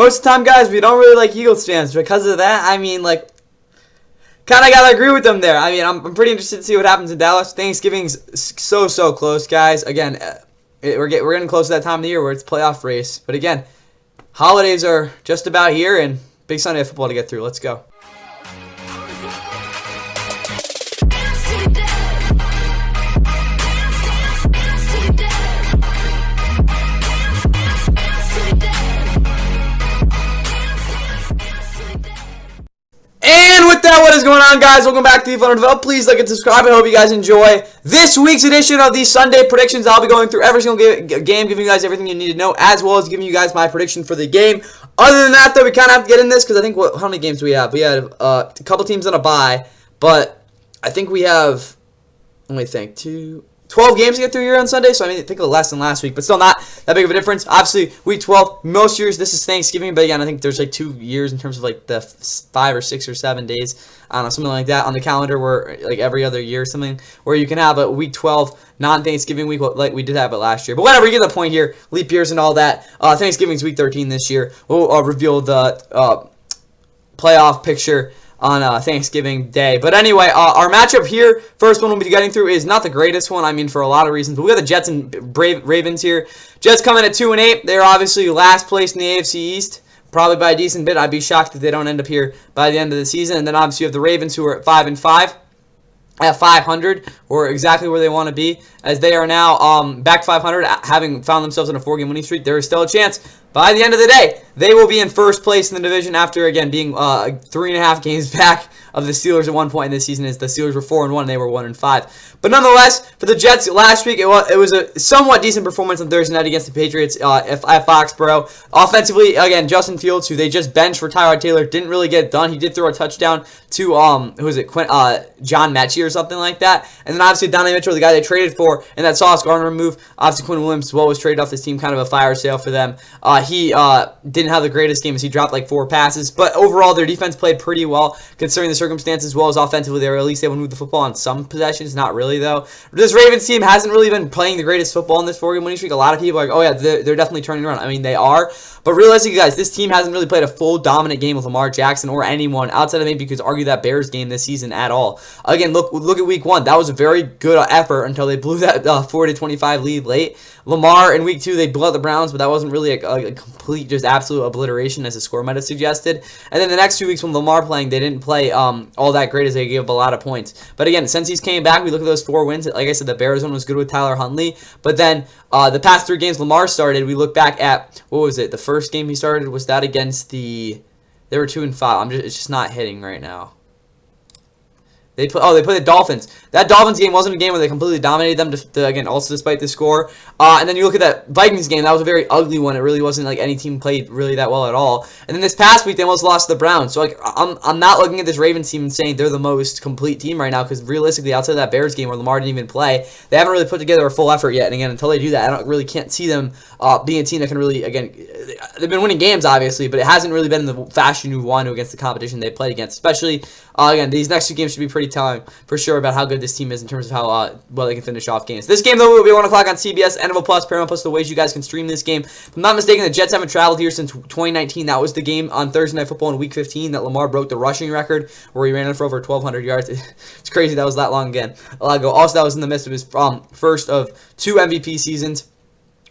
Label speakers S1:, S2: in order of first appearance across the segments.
S1: most of the time, guys, we don't really like Eagles fans. Because of that, I mean, like, kind of got to agree with them there. I mean, I'm pretty interested to see what happens in Dallas. Thanksgiving's so close, guys. Again, we're getting close to that time of the year where it's playoff race. But again, holidays are just about here, and big Sunday of football to get through. Let's go. With that, what is going on, guys? Welcome back to the Fun Develop. Please like and subscribe. I hope you guys enjoy this week's edition of the Sunday predictions. I'll be going through every single game, giving you guys everything you need to know, as well as giving you guys my prediction for the game. Other than that, though, we kind of have to get in this because I think how many games do we have? We had a couple teams on a bye, but I think we have, let me think, 12 games to get through here on Sunday, so I mean, I think less than last week, but still not that big of a difference. Obviously, week 12, most years this is Thanksgiving, but again, I think there's like 2 years in terms of like the 5 or 6 or 7 days, I don't know, something like that on the calendar where like every other year, something where you can have a week 12 non-Thanksgiving week like we did have it last year. But whatever, you get the point here, leap years and all that. Thanksgiving's week 13 this year. We'll reveal the playoff picture on Thanksgiving Day. But anyway, our matchup here, first one we'll be getting through is not the greatest one, I mean, for a lot of reasons. But we got the Jets and Ravens here. Jets coming at 2-8. They're obviously last place in the AFC East, probably by a decent bit. I'd be shocked if they don't end up here by the end of the season. And then obviously you have the Ravens, who are at 5-5. At 500, or exactly where they want to be, as they are now back to 500, having found themselves in a 4-game winning streak. There is still a chance by the end of the day they will be in first place in the division after, again, being 3.5 games back of the Steelers at one point in this season, as the Steelers were 4-1 and they were 1-5. But nonetheless, for the Jets last week, it was a somewhat decent performance on Thursday night against the Patriots at Foxborough. Offensively, again, Justin Fields, who they just benched for Tyrod Taylor, didn't really get it done. He did throw a touchdown to John Mechie or something like that. And then obviously Donnie Mitchell, the guy they traded for in that Sauce Gardner move. Obviously Quinn Williams as well was traded off this team, kind of a fire sale for them. He didn't have the greatest game as he dropped like 4 passes. But overall, their defense played pretty well considering the circumstances, as well as offensively. They were at least able to move the football on some possessions. Not really, though. This Ravens team hasn't really been playing the greatest football in this 4-game winning streak. A lot of people are like, oh yeah, they're definitely turning around. I mean, they are. But realistically, guys, this team hasn't really played a full dominant game with Lamar Jackson or anyone outside of maybe you could argue that Bears game this season at all. Again, look at week 1. That was a very good effort until they blew that 40-25 lead late. Lamar in week 2, they blew out the Browns, but that wasn't really a complete, just absolute obliteration as the score might have suggested. And then the next 2 weeks when Lamar playing, they didn't play all that great as they gave up a lot of points. But again, since he's came back, we look at those 4 wins. Like I said, the Bears one was good with Tyler Huntley. But then the past 3 games Lamar started, we look back at, what was it? The first game he started, was that against they were 2-5. It's just not hitting right now. They played the Dolphins. That Dolphins game wasn't a game where they completely dominated them, again, also despite the score. And then you look at that Vikings game. That was a very ugly one. It really wasn't like any team played really that well at all. And then this past week, they almost lost to the Browns. So like, I'm not looking at this Ravens team and saying they're the most complete team right now, because realistically, outside of that Bears game where Lamar didn't even play, they haven't really put together a full effort yet. And again, until they do that, can't see them being a team that can really, again, they've been winning games, obviously, but it hasn't really been in the fashion you want to against the competition they played against. Especially, again, these next 2 games should be pretty telling for sure about how good this team is in terms of how well they can finish off games. This game, though, will be 1 o'clock on CBS, NFL Plus, Paramount Plus, the ways you guys can stream this game. If I'm not mistaken, the Jets haven't traveled here since 2019. That was the game on Thursday Night Football in Week 15 that Lamar broke the rushing record, where he ran it for over 1,200 yards. It's crazy that was that long again. A lot ago. Also, that was in the midst of his first of 2 MVP seasons.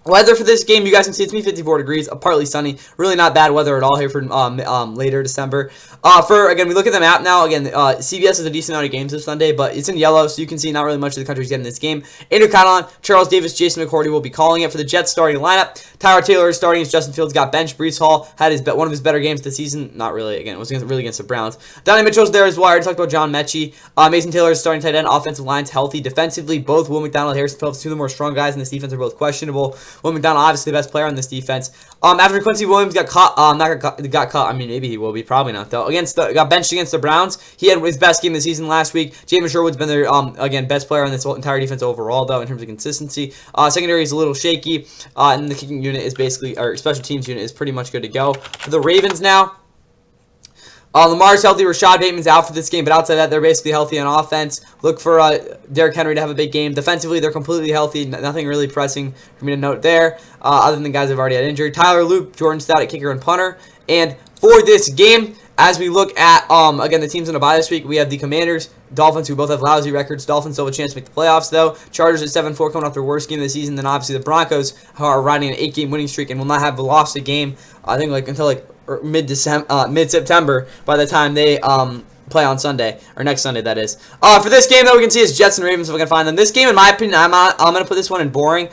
S1: Weather for this game, you guys can see it's 54 degrees, partly sunny. Really not bad weather at all here for later December. Again, we look at the map now. Again, CBS has a decent amount of games this Sunday, but it's in yellow, so you can see not really much of the country's getting this game. Andrew Catalon, Charles Davis, Jason McCourty will be calling it for the Jets starting lineup. Tyrod Taylor is starting as Justin Fields got benched. Breece Hall had one of his better games this season. Not really, again, it was really against the Browns. Donnie Mitchell's there as well. I already talked about John Mechie. Mason Taylor is starting tight end. Offensive line's healthy. Defensively, both Will McDonald and Harrison Phillips, 2 of the more strong guys in this defense, are both questionable. Will McDonald, obviously the best player on this defense. After Quincy Williams got caught, I mean, maybe he will be, probably not though. Got benched against the Browns. He had his best game of the season last week. Jamin Sherwood's been their again best player on this entire defense overall though in terms of consistency. Secondary is a little shaky, and the kicking unit is basically, or special teams unit is pretty much good to go. For the Ravens now, Lamar's healthy. Rashad Bateman's out for this game, but outside that, they're basically healthy on offense. Look for Derrick Henry to have a big game. Defensively, they're completely healthy. Nothing really pressing for me to note there, other than the guys that have already had injured. Tyler Luke, Jordan Stout at kicker and punter. And for this game, as we look at, again, the teams in a bye this week, we have the Commanders, Dolphins, who both have lousy records. Dolphins still have a chance to make the playoffs, though. Chargers at 7-4 coming off their worst game of the season. Then, obviously, the Broncos, who are riding an 8-game winning streak and will not have lost a game, I think, like until mid-September by the time they play on Sunday, or next Sunday, that is. For this game, though, we can see is Jets and Ravens if we can find them. This game, in my opinion, I'm going to put this one in boring.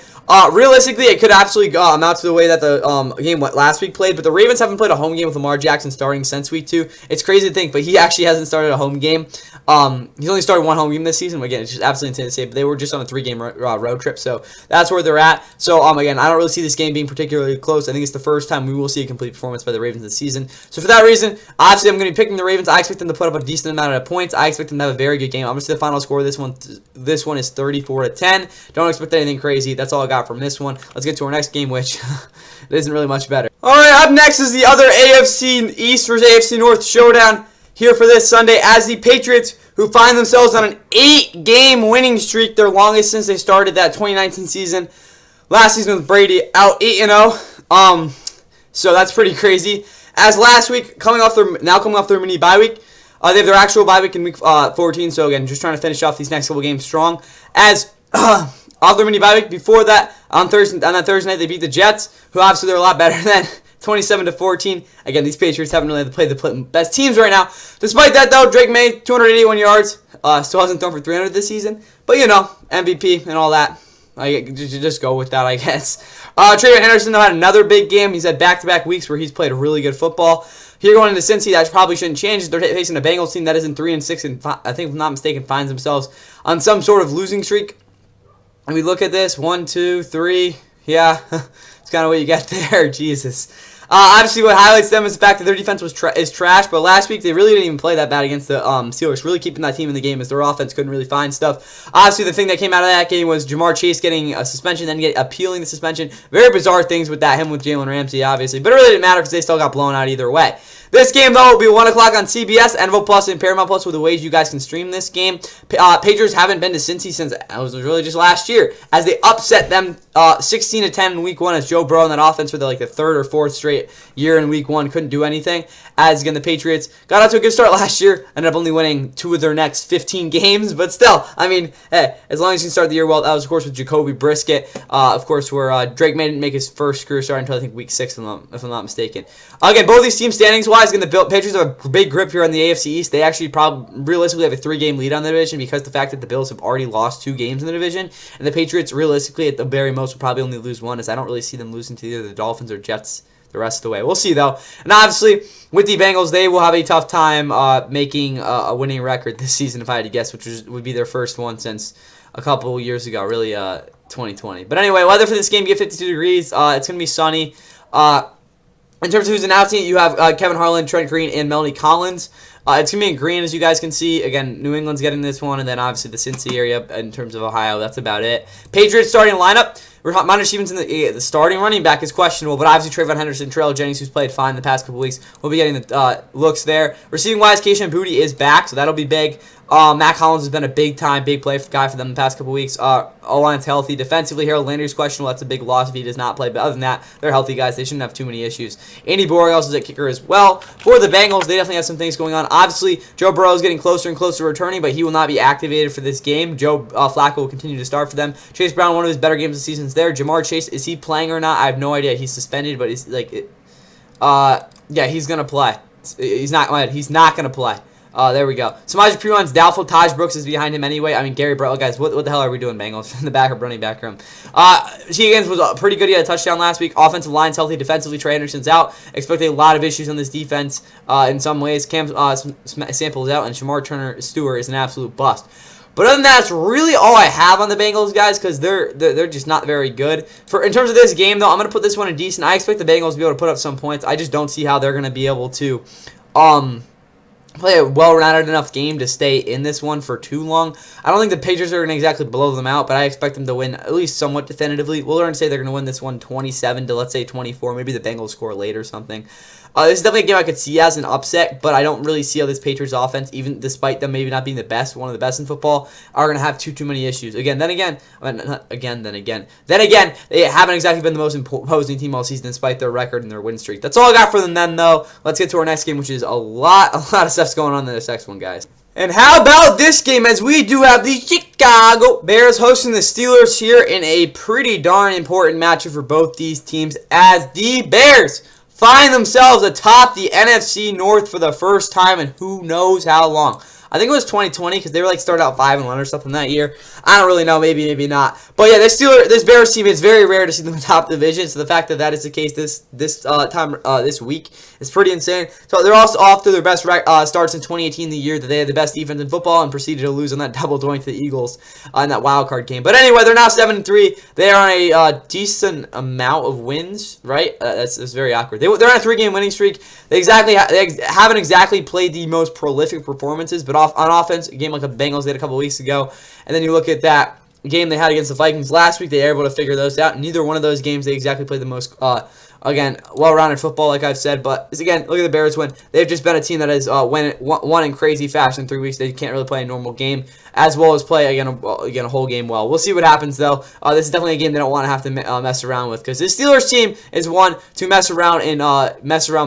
S1: Realistically, it could absolutely amount to the way that the game last week played, but the Ravens haven't played a home game with Lamar Jackson starting since week 2. It's crazy to think, but he actually hasn't started a home game. He's only started one home game this season. Again, it's just absolutely insane to say, but they were just on a 3-game road trip, so that's where they're at. So, again, I don't really see this game being particularly close. I think it's the first time we will see a complete performance by the Ravens this season. So, for that reason, obviously, I'm going to be picking the Ravens. I expect them to put up a decent amount of points. I expect them to have a very good game. I'm going to see the final score of this one. This one is 34-10. Don't expect anything crazy. That's all I got from this one. Let's get to our next game, which it isn't really much better. All right, up next is the other AFC East versus AFC North showdown here for this Sunday as the Patriots, who find themselves on an 8-game winning streak, their longest since they started that 2019 season. Last season with Brady out 8-0. So that's pretty crazy. As last week, coming off their mini bye week, they have their actual bye week in week 14. So again, just trying to finish off these next couple games strong. As off their mini bye week, before that, on that Thursday night, they beat the Jets, who obviously they're a lot better than 27-14. Again, these Patriots haven't really played the best teams right now. Despite that, though, Drake May, 281 yards. Still hasn't thrown for 300 this season. But, you know, MVP and all that. Just go with that, I guess. Trayvon Henderson, though, had another big game. He's had back-to-back weeks where he's played really good football. Here going into Cincy, that probably shouldn't change. They're facing a Bengals team that is in 3-6, and I think, if I'm not mistaken, finds themselves on some sort of losing streak. And we look at this, 1, 2, 3. Yeah, it's kind of what you get there. Jesus. Obviously, what highlights them is the fact that their defense is trash, but last week they really didn't even play that bad against the Steelers, really keeping that team in the game as their offense couldn't really find stuff. Obviously, the thing that came out of that game was Jamar Chase getting a suspension, then appealing the suspension. Very bizarre things with that, him with Jalen Ramsey, obviously, but it really didn't matter because they still got blown out either way. This game, though, will be 1 o'clock on CBS, NFL Plus, and Paramount Plus, with the ways you guys can stream this game. Patriots haven't been to Cincy since it was really just last year, as they upset them 16-10 in Week 1, as Joe Burrow in that offense for the third or fourth straight year in Week 1 couldn't do anything. As, again, the Patriots got out to a good start last year, ended up only winning 2 of their next 15 games, but still, I mean, hey, as long as you can start the year well, that was, of course, with Jacoby Brissett, of course, where Drake May didn't make his first career start until, I think, Week 6, if I'm not mistaken. Again, both these teams, standings-wise, the Patriots have a big grip here on the AFC East. They actually probably realistically have a 3-game lead on the division because the fact that the Bills have already lost 2 games in the division, and the Patriots realistically at the very most will probably only lose 1, as I don't really see them losing to either the Dolphins or Jets the rest of the way. We'll see, though. And obviously, with the Bengals, they will have a tough time making a winning record this season, if I had to guess, which would be their first one since a couple years ago, really 2020. But anyway, weather for this game, get 52 degrees. It's going to be sunny. In terms of who's announcing it, you have Kevin Harlan, Trent Green, and Melanie Collins. It's going to be in green, as you guys can see. Again, New England's getting this one, and then obviously the Cincy area in terms of Ohio. That's about it. Patriots starting lineup. Ramondre Stevenson, the starting running back, is questionable, but obviously Trayvon Henderson, Terrell Jennings, who's played fine the past couple weeks, will be getting the looks there. Receiving-wise, Keishan Boutte is back, so that'll be big. Matt Collins has been a big play guy for them the past couple weeks. O-line's healthy. Defensively, Harold Landry's questionable. That's a big loss if he does not play. But other than that, they're healthy guys. They shouldn't have too many issues. Andy Borregales is a kicker as well. For the Bengals, they definitely have some things going on. Obviously, Joe Burrow is getting closer and closer to returning, but he will not be activated for this game. Joe Flacco will continue to start for them. Chase Brown, one of his better games of the season, is there. Jamar Chase, is he playing or not? I have no idea. He's suspended, but he's yeah, he's gonna play. He's not gonna play. There we go. Samaje Perine's doubtful. Taj Brooks is behind him anyway. I mean, Gary Brett, guys, what the hell are we doing, Bengals? In the backup running back room. Higgins was pretty good. He had a touchdown last week. Offensive line's healthy. Defensively, Trey Anderson's out. Expecting a lot of issues on this defense in some ways. Cam Sample is out, and Shamar Turner-Stewart is an absolute bust. But other than that, that's really all I have on the Bengals, guys, because they're just not very good. In terms of this game, though, I'm going to put this one in decent. I expect the Bengals to be able to put up some points. I just don't see how they're going to be able to play a well-rounded enough game to stay in this one for too long. I don't think the Patriots are going to exactly blow them out, but I expect them to win at least somewhat definitively. We'll learn to say they're going to win this one 27 to, let's say, 24. Maybe the Bengals score late or something. This is definitely a game I could see as an upset, but I don't really see how this Patriots offense, even despite them maybe not being the best, one of the best in football, are going to have too many issues. Then again, they haven't exactly been the most imposing team all season despite their record and their win streak. That's all I got for them then, though. Let's get to our next game, which is a lot of stuff's going on in this next one, guys. And how about this game, as we do have the Chicago Bears hosting the Steelers here in a pretty darn important matchup for both these teams, as the Bears find themselves atop the NFC North for the first time in who knows how long. I think it was 2020 because they were like started out 5-1 or something that year. I don't really know, maybe not. But yeah, this Bears team, it's very rare to see them in top division. So the fact that is the case this week is pretty insane. So they're also off to their best starts in 2018, the year that they had the best defense in football, and proceeded to lose on that double doink to the Eagles in that wild card game. But anyway, they're now 7-3. They are on a decent amount of wins, right? That's very awkward. They're on a 3-game winning streak. They haven't exactly played the most prolific performances, but on offense, a game like the Bengals did a couple weeks ago, and then you look at that game they had against the Vikings last week, they were able to figure those out. Neither one of those games they exactly played the most, again, well-rounded football, like I've said. But again, look at the Bears win. They've just been a team that has won in crazy fashion in 3 weeks. They can't really play a normal game, as well as play again a whole game well. We'll see what happens though. This is definitely a game they don't want to have to mess around with, because this Steelers team is one to mess around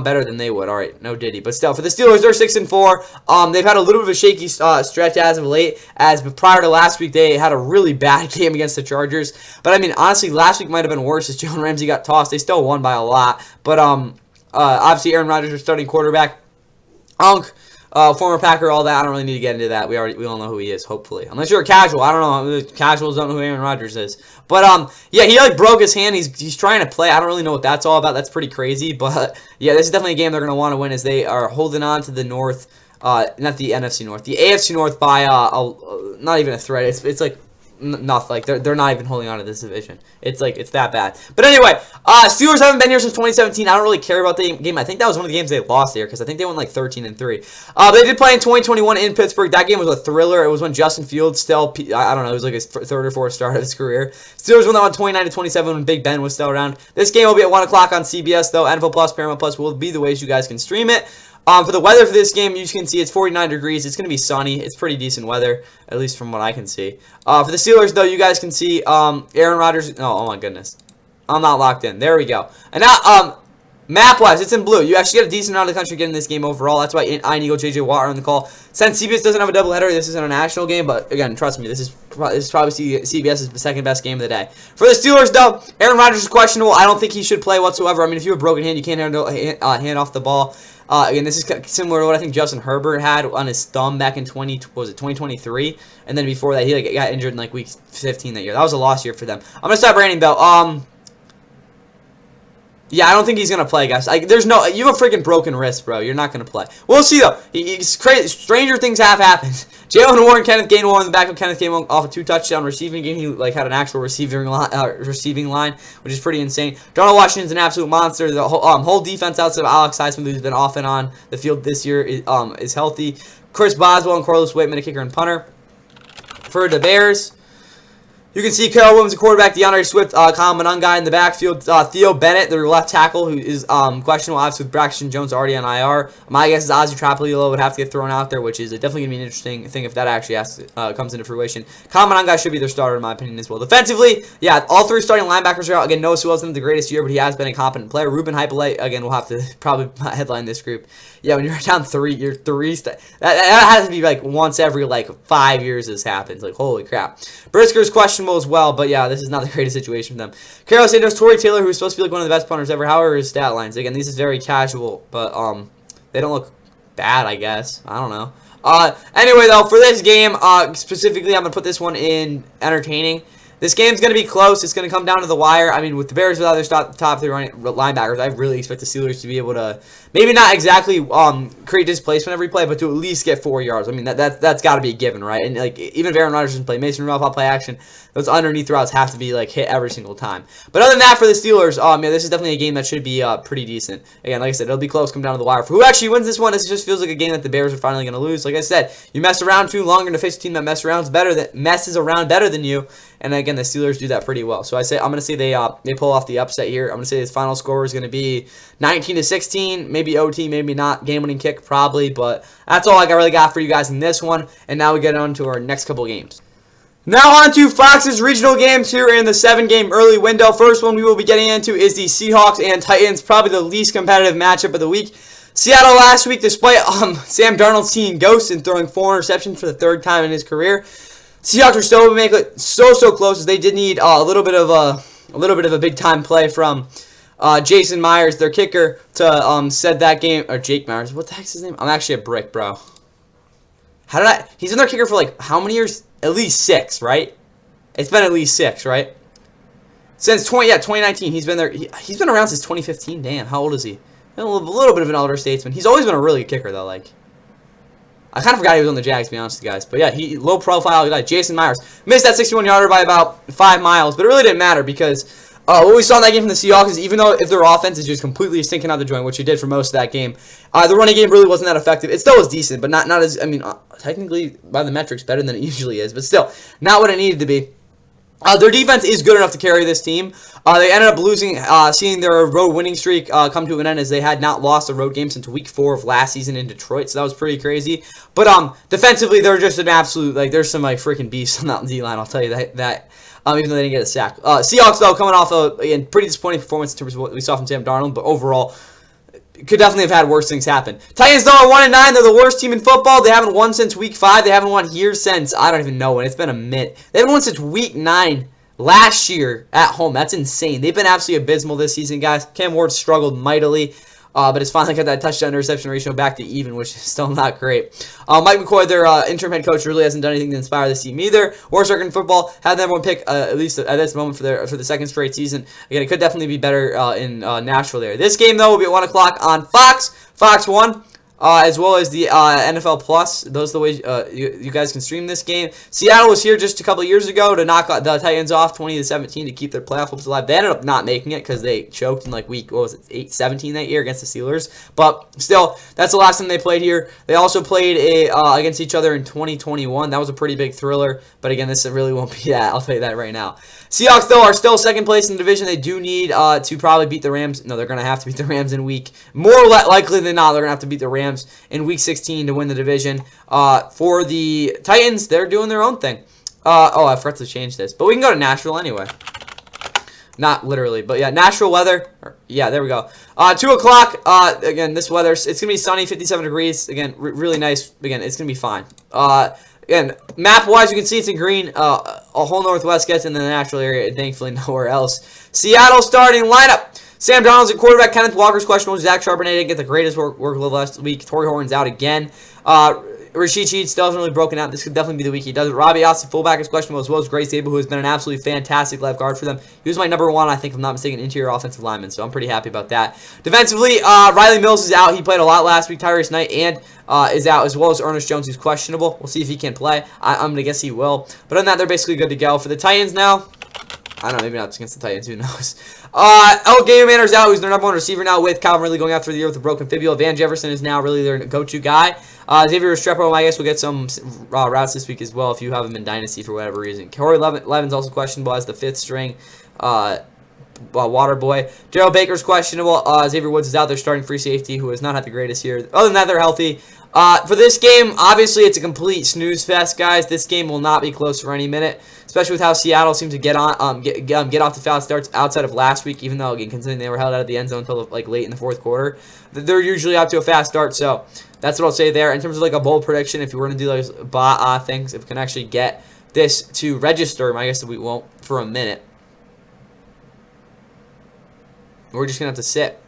S1: better than they would. All right, no Diddy, but still for the Steelers, they're 6-4. They've had a little bit of a shaky stretch as of late. As prior to last week, they had a really bad game against the Chargers. But I mean, honestly, last week might have been worse as Jalen Ramsey got tossed. They still won by a lot, but obviously Aaron Rodgers was starting quarterback. Former Packer, all that. I don't really need to get into that. We all know who he is, hopefully. Unless you're a casual. I don't know. Casuals don't know who Aaron Rodgers is. But yeah, he broke his hand. He's trying to play. I don't really know what that's all about. That's pretty crazy. But yeah, this is definitely a game they're going to want to win, as they are holding on to the North, not the NFC North, the AFC North by not even a thread. It's like nothing. Like they're not even holding on to this division. It's that bad. But anyway, Steelers haven't been here since 2017. I don't really care about the game. I think that was one of the games they lost here, because I think they went like 13-3. They did play in 2021 in Pittsburgh. That game was a thriller. It was when Justin Fields still, I don't know, it was like his third or fourth start of his career. Steelers won that one 29-27 when Big Ben was still around. This game will be at 1 o'clock on CBS though. NFL Plus, Paramount Plus will be the ways you guys can stream it. For the weather for this game, you can see it's 49 degrees. It's going to be sunny. It's pretty decent weather, at least from what I can see. For the Steelers, though, you guys can see Aaron Rodgers. Oh, my goodness. I'm not locked in. There we go. And now, map-wise, it's in blue. You actually get a decent amount of the country getting this game overall. That's why IND KC, JJ Watt are on the call. Since CBS doesn't have a doubleheader, this isn't a national game. But, again, trust me, this is probably CBS's second-best game of the day. For the Steelers, though, Aaron Rodgers is questionable. I don't think he should play whatsoever. I mean, if you have a broken hand, you can't hand off the ball. Again, this is similar to what I think Justin Herbert had on his thumb back in 2023, and then before that, he got injured in like week 15 that year. That was a lost year for them. I'm gonna stop raining though. Yeah, I don't think he's going to play, guys. You have a freaking broken wrist, bro. You're not going to play. We'll see, though. It's crazy. Stranger things have happened. Jalen Warren, Kenneth Gainwell in the back of Kenneth Gainwell off a 2-touchdown receiving game. He had an actual receiving line, which is pretty insane. Donald Washington's an absolute monster. The whole defense outside of Alex Highsmith, who's been off and on the field this year, is healthy. Chris Boswell and Corliss Waitman, a kicker and punter. For the Bears, you can see Carol Williams, the quarterback, DeAndre Swift, Kyle Monangai in the backfield, Theo Bennett, their left tackle, who is questionable, obviously, with Braxton Jones already on IR. My guess is Ozzie Trapolilo would have to get thrown out there, which is definitely going to be an interesting thing if that actually comes into fruition. Kyle Monangai should be their starter, in my opinion, as well. Defensively, yeah, all three starting linebackers are out. Again, Noah Sewell's been the greatest year, but he has been a competent player. Ruben Hypolite, again, will have to probably headline this group. Yeah, when you're down three, that has to be like once every 5 years this happens. Like, holy crap. Brisker's questionable as well, but yeah, this is not the greatest situation for them. Carlos Santos, Torrey Taylor, who's supposed to be one of the best punters ever. However, his stat lines, again, this is very casual, but they don't look bad, I guess. I don't know. Anyway, though, for this game, specifically, I'm going to put this one in entertaining. This game's going to be close. It's going to come down to the wire. I mean, with the Bears without their top three linebackers, I really expect the Steelers to be able to maybe not exactly create displacement every play, but to at least get 4 yards. I mean, that's got to be a given, right? And even if Aaron Rodgers doesn't play, Mason Rudolph play action, those underneath routes have to be hit every single time. But other than that, for the Steelers, yeah, this is definitely a game that should be pretty decent. Again, like I said, it'll be close. Come down to the wire. For who actually wins this one, this just feels like a game that the Bears are finally going to lose. Like I said, you mess around too long, and face a team that messes around better than you. And again, the Steelers do that pretty well. So I'm going to say they pull off the upset here. I'm going to say this final score is going to be 19-16, maybe maybe OT, maybe not. Game-winning kick, probably. But that's all I really got for you guys in this one. And now we get on to our next couple games. Now on to Fox's regional games here in the 7-game early window. First one we will be getting into is the Seahawks and Titans, probably the least competitive matchup of the week. Seattle last week, despite Sam Darnold seeing ghosts and throwing 4 interceptions for the 3rd time in his career, Seahawks were still able to make it so close as they did need a little bit of a big time play from Jason Myers, their kicker, to set that game. Or Jake Myers, what the heck's his name? I'm actually a brick, bro. He's been their kicker for like how many years? At least 6, right? It's been at least 6, right? Since 2019, he's been there. He's been around since 2015. Damn, how old is he? A little bit of an elder statesman. He's always been a really good kicker, though. Like, I kind of forgot he was on the Jags, to be honest with you guys. But yeah, he low profile guy. Jason Myers missed that 61-yarder by about 5 miles, but it really didn't matter because what we saw in that game from the Seahawks is even though if their offense is just completely stinking out the joint, which it did for most of that game, the running game really wasn't that effective. It still was decent, but not as, I mean, technically by the metrics better than it usually is, but still not what it needed to be. Their defense is good enough to carry this team. They ended up losing, seeing their road winning streak come to an end as they had not lost a road game since week 4 of last season in Detroit. So that was pretty crazy. But defensively, they're just an absolute, like, there's some like freaking beasts on that D-line. I'll tell you that. Even though they didn't get a sack. Seahawks, though, coming off a pretty disappointing performance in terms of what we saw from Sam Darnold, but overall, could definitely have had worse things happen. Titans, though, are 1-9. They're the worst team in football. They haven't won since week 5. They haven't won here since, I don't even know when. It's been a minute. They haven't won since week 9 last year at home. That's insane. They've been absolutely abysmal this season, guys. Cam Ward struggled mightily. But it's finally got that touchdown-interception ratio back to even, which is still not great. Mike McCoy, their interim head coach, really hasn't done anything to inspire this team either. Worst record in football. Had the number 1 pick, at least at this moment, for the 2nd straight season. Again, it could definitely be better in Nashville there. This game, though, will be at 1 o'clock on Fox. Fox 1. As well as the NFL Plus. Those are the ways you guys can stream this game. Seattle was here just a couple of years ago to knock the Titans off 20-17 to keep their playoff hopes alive. They ended up not making it because they choked in like week, 17 that year against the Steelers. But still, that's the last time they played here. They also played against each other in 2021. That was a pretty big thriller. But again, this really won't be that. I'll tell you that right now. Seahawks, though, are still 2nd place in the division. They do need to probably beat the Rams. No, they're going to have to beat the Rams in week. More likely than not, they're going to have to beat the Rams in week 16 to win the division. For the Titans, they're doing their own thing. I forgot to change this. But we can go to Nashville anyway. Not literally, but yeah, Nashville weather. Yeah, there we go. 2 o'clock. Again, this weather, it's going to be sunny, 57 degrees. Again, really nice. Again, it's going to be fine. Again, map-wise, you can see it's in green. A whole Northwest gets in the Nashville area, and thankfully nowhere else. Seattle starting lineup. Sam Darnold's at quarterback. Kenneth Walker's questionable. Zach Charbonnet didn't get the greatest workload last week. Torrey Horton's out again. Rashid Sheet still hasn't really broken out. This could definitely be the week he does it. Robbie Austin, fullback, is questionable, as well as Grace Abel, who has been an absolutely fantastic left guard for them. He was my number 1, I think, if I'm not mistaken, interior offensive lineman, so I'm pretty happy about that. Defensively, Riley Mills is out. He played a lot last week. Tyrese Knight is out, as well as Ernest Jones, who's questionable. We'll see if he can play. I'm going to guess he will. But other than that, they're basically good to go. For the Titans now, I don't know, maybe not against the Titans, who knows. Game Manor's out, who's their number 1 receiver now, with Calvin Ridley going out for the year with a broken fibula. Van Jefferson is now really their go-to guy. Xavier Restrepo, I guess, will get some routes this week as well if you have him in Dynasty for whatever reason. Corey Levin's also questionable as the 5th string water boy. Gerald Baker's questionable. Xavier Woods is out there starting free safety, who has not had the greatest year. Other than that, they're healthy. For this game, obviously, it's a complete snooze fest, guys. This game will not be close for any minute, especially with how Seattle seems to get off to fast starts outside of last week, even though, again, considering they were held out of the end zone until like late in the 4th quarter. They're usually out to a fast start, so that's what I'll say there. In terms of like a bold prediction, if you were going to do those things, if we can actually get this to register, I guess we won't for a minute. We're just going to have to sit.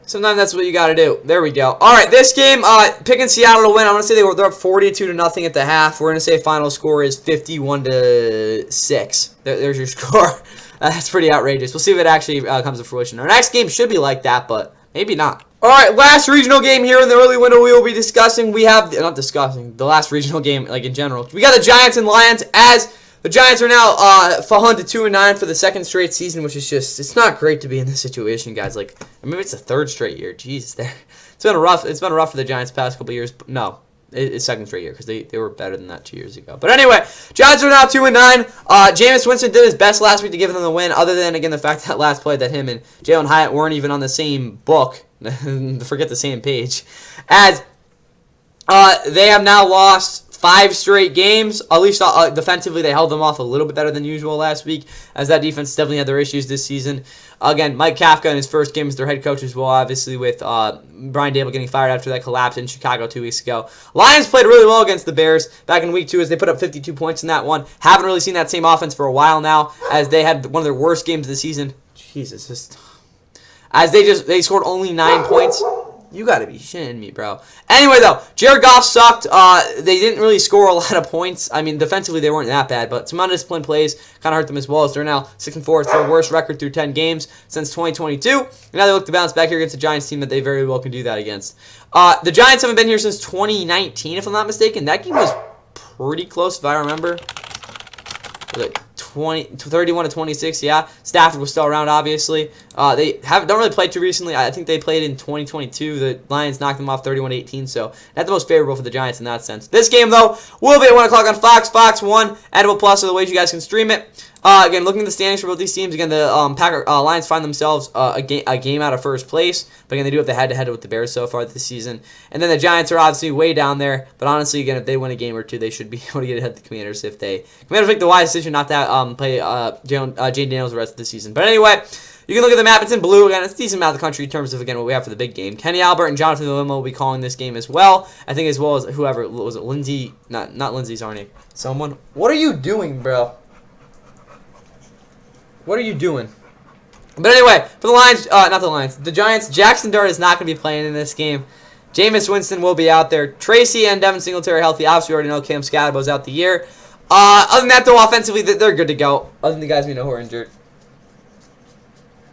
S1: Sometimes that's what you got to do. There we go. All right, this game, picking Seattle to win. I'm going to say they're up 42-0 at the half. We're going to say final score is 51-6. There's your score. That's pretty outrageous. We'll see if it actually comes to fruition. Our next game should be like that, but maybe not. All right, last regional game here in the early window we will be discussing. We have, not discussing, the last regional game, like in general. We got the Giants and Lions, as the Giants are now fallen to 2-9 for the 2nd straight season, which is just, it's not great to be in this situation, guys. Like, maybe it's the 3rd straight year. Jeez, it's been rough for the Giants the past couple years. No, It's second straight year because they were better than that 2 years ago. But anyway, Giants are now 2-9. Jameis Winston did his best last week to give them the win, other than, again, the fact that last play that him and Jalen Hyatt weren't even on the same book, forget the same page, as they have now lost 5 straight games. At least defensively, they held them off a little bit better than usual last week, as that defense definitely had their issues this season. Again, Mike Kafka in his first game as their head coach as well, obviously, with Brian Dable getting fired after that collapse in Chicago 2 weeks ago. Lions played really well against the Bears back in week 2 as they put up 52 points in that one. Haven't really seen that same offense for a while now, as they had one of their worst games of the season. Jesus, as they scored only 9 points. You gotta be shitting me, bro. Anyway, though, Jared Goff sucked. They didn't really score a lot of points. I mean, defensively, they weren't that bad, but some undisciplined plays kind of hurt them as well, as they're now 6-4. It's their worst record through 10 games since 2022. And now they look to bounce back here against a Giants team that they very well can do that against. The Giants haven't been here since 2019, if I'm not mistaken. That game was pretty close, if I remember. Like 31-26, yeah. Stafford was still around, obviously. They don't really play too recently. I think they played in 2022. The Lions knocked them off 31-18, so not the most favorable for the Giants in that sense. This game, though, will be at 1 o'clock on Fox. Fox 1, Edible Plus are the ways you guys can stream it. Again, looking at the standings for both these teams, again, the Lions find themselves a game out of first place. But again, they do have the head-to-head with the Bears so far this season. And then the Giants are obviously way down there. But honestly, again, if they win a game or two, they should be able to get ahead of the Commanders if they... Commanders make the wise decision not to play Jane Daniels the rest of the season. But anyway, you can look at the map. It's in blue. Again, it's a decent map of the country in terms of, again, what we have for the big game. Kenny Albert and Jonathan Limo will be calling this game as well. I think as well as whoever... Was it Lindsey? Not Lindsey Zarni. Someone? What are you doing, bro? What are you doing? But anyway, for the Lions, not the Lions, the Giants, Jackson Dart is not going to be playing in this game. Jameis Winston will be out there. Tracy and Devin Singletary are healthy. Obviously, we already know Cam Scadabo's out the year. Other than that, though, offensively, they're good to go. Other than the guys we know who are injured.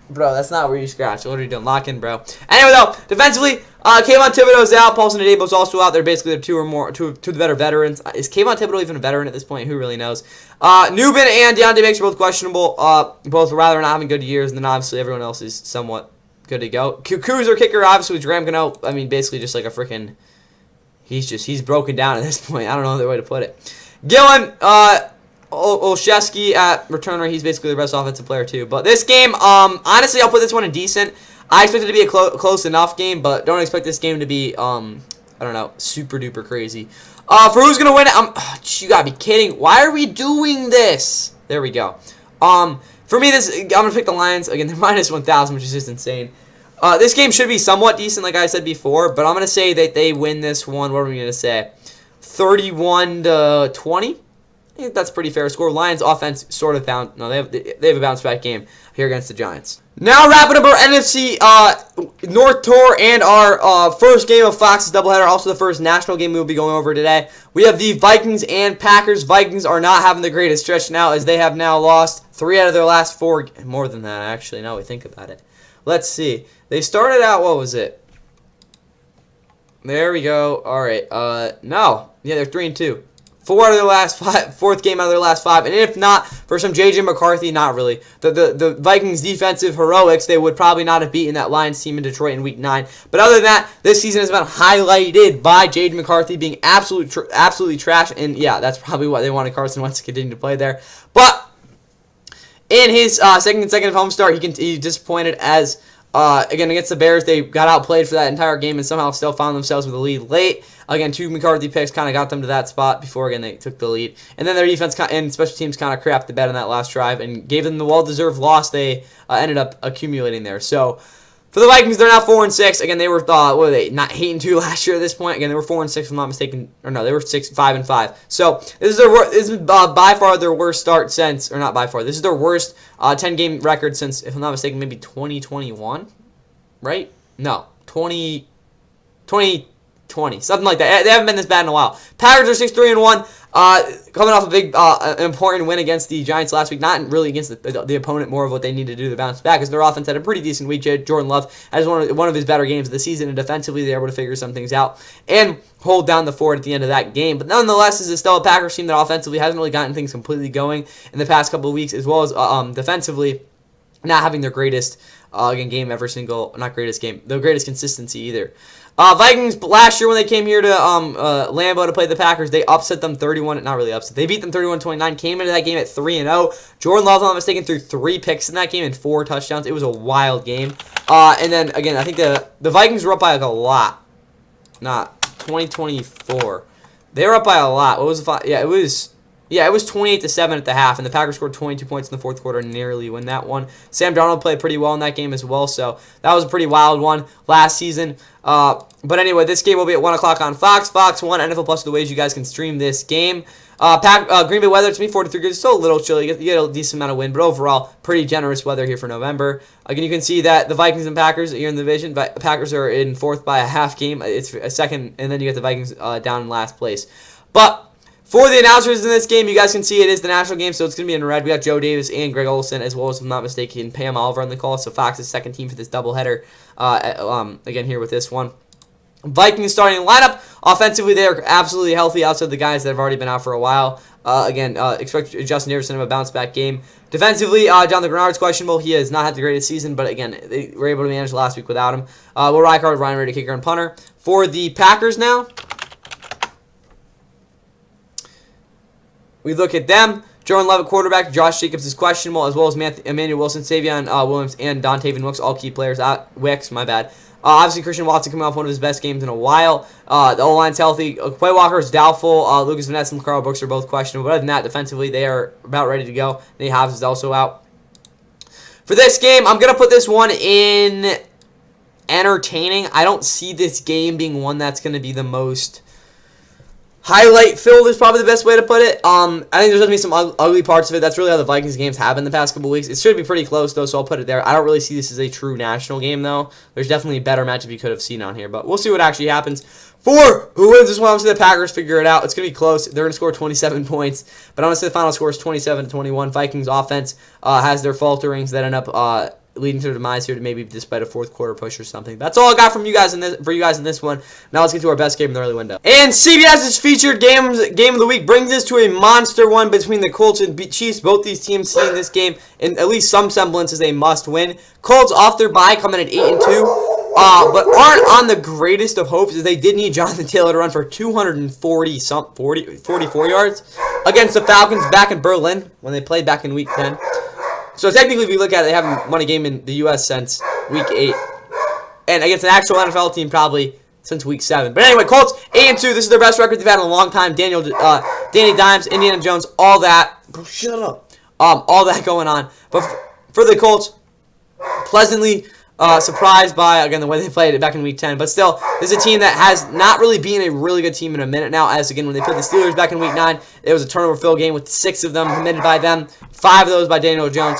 S1: Bro, that's not where you scratch. What are you doing? Lock in, bro. Anyway, though, defensively, Kayvon Thibodeau's out. Paulson Adebo's also out. They're basically the two of the better veterans. Is Kayvon Thibodeau even a veteran at this point? Who really knows? Newbin and DeAndre Banks are both questionable. Both rather not having good years, and then obviously everyone else is somewhat good to go. Kuzer kicker, obviously, with Graham Gano. I mean, basically just like a freaking... He's broken down at this point. I don't know another way to put it. Gillen, Olszewski at returner. He's basically the best offensive player, too. But this game, honestly, I'll put this one in decent. I expect it to be a close enough game, but don't expect this game to be, I don't know, super duper crazy. For who's going to win it, you got to be kidding. Why are we doing this? There we go. For me, I'm going to pick the Lions. Again, they're minus 1,000, which is just insane. This game should be somewhat decent, like I said before, but I'm going to say that they win this one. What are we going to say? 31-20? I think that's a pretty fair score. Lions offense sort of they have a bounce back game here against the Giants. Now wrapping up our NFC North Tour and our first game of Fox's doubleheader, also the first national game we will be going over today. We have the Vikings and Packers. Vikings are not having the greatest stretch now, as they have now lost 3 out of their last 4. More than that, actually, now we think about it. Let's see. They started out, what was it? There we go. All right. No. Yeah, they're 3-2. 4 out of their last 5, 4th game out of their last 5, and if not for some J.J. McCarthy, not really. The Vikings' defensive heroics, they would probably not have beaten that Lions team in Detroit in Week 9. But other than that, this season has been highlighted by J.J. McCarthy being absolutely trash, and yeah, that's probably why they wanted Carson Wentz to continue to play there. But in his second consecutive home start, he disappointed as again against the Bears. They got outplayed for that entire game and somehow still found themselves with a lead late. Again, 2 McCarthy picks kind of got them to that spot before, again, they took the lead. And then their defense and special teams kind of crapped the bed on that last drive and gave them the well-deserved loss they ended up accumulating there. So, for the Vikings, they're now 4-6. Again, they were, what were they, not 8-2 last year at this point. Again, they were 4-6, if I'm not mistaken. Or no, they were 5-5. So, this is by far their worst start since, or not by far, this is their worst 10-game record since, if I'm not mistaken, maybe 2021, right? No, 2020, something like that. They haven't been this bad in a while. Packers are 6-3-1, coming off a big, important win against the Giants last week. Not really against the opponent, more of what they need to do to bounce back, because their offense had a pretty decent week. Jordan Love has one of his better games of the season, and defensively they're able to figure some things out and hold down the fort at the end of that game. But nonetheless, this is still a Packers team that offensively hasn't really gotten things completely going in the past couple of weeks, as well as defensively not having their greatest Again, game every single, not greatest game, the greatest consistency either. Vikings last year when they came here to Lambeau to play the Packers, they upset them 31. Not really upset. They beat them 31-29. Came into that game at 3-0. Jordan Love, if I'm not mistaken, threw 3 picks in that game and 4 touchdowns. It was a wild game. And then again, I think the Vikings were up by like a lot. Not 2024. They were up by a lot. What was the yeah? It was 28-7 at the half, and the Packers scored 22 points in the fourth quarter and nearly win that one. Sam Darnold played pretty well in that game as well, so that was a pretty wild one last season. But anyway, this game will be at 1 o'clock on Fox. Fox 1, NFL Plus are the ways you guys can stream this game. Green Bay weather, to me, 43 degrees. It's still a little chilly. You get a decent amount of wind, but overall, pretty generous weather here for November. Again, you can see that the Vikings and Packers here in the division. Packers are in fourth by a half game. It's a second, and then you get the Vikings down in last place. But for the announcers in this game, you guys can see it is the national game, so it's going to be in red. We got Joe Davis and Greg Olsen, as well as, if I'm not mistaken, Pam Oliver on the call. So Fox's second team for this doubleheader. Again, here with this one. Vikings starting lineup. Offensively, they are absolutely healthy outside the guys that have already been out for a while. Expect Justin Jefferson to have a bounce-back game. Defensively, Jonathan Grenard's questionable. He has not had the greatest season, but again, they were able to manage last week without him. Will Reichard, Ryan Reed, kicker, and punter. For the Packers now, we look at them. Jordan Love at quarterback. Josh Jacobs is questionable, as well as Emmanuel Wilson, Savion Williams, and Dontavian Wicks, all key players. Wicks, my bad. Obviously, Christian Watson coming off one of his best games in a while. The O-line's healthy. Quay Walker is doubtful. Lucas Vaness and Carl Brooks are both questionable. But other than that, defensively, they are about ready to go. Nate Hobbs is also out. For this game, I'm going to put this one in entertaining. I don't see this game being one that's going to be the most highlight filled is probably the best way to put it. I think there's going to be some ugly parts of it. That's really how the Vikings games have been the past couple weeks. It should be pretty close, though, so I'll put it there. I don't really see this as a true national game, though. There's definitely a better matchup you could have seen on here, but we'll see what actually happens. For who wins this one, I'm going to say the Packers figure it out. It's going to be close. They're going to score 27 points, but I'm going to say the final score is 27-21. Vikings offense has their falterings that end up leading to their demise here, maybe despite a fourth quarter push or something. That's all I got from you guys in this one. Now let's get to our best game in the early window. And CBS's featured game of the week brings us to a monster one between the Colts and Chiefs. Both these teams seeing this game in at least some semblance as a must-win. Colts off their bye coming at 8-2. But aren't on the greatest of hopes, as they did need Jonathan Taylor to run for 44 yards against the Falcons back in Berlin when they played back in Week 10. So technically, if you look at it, they haven't won a game in the U.S. since Week 8. And against an actual NFL team probably since Week 7. But anyway, Colts 8-2. This is their best record they've had in a long time. Danny Dimes, Indiana Jones, all that. Bro, shut up. All that going on. But for the Colts, pleasantly surprised by, again, the way they played it back in Week 10. But still, this is a team that has not really been a really good team in a minute now. As, again, when they played the Steelers back in Week 9, it was a turnover-filled game with 6 of them committed by them. 5 of those by Daniel Jones.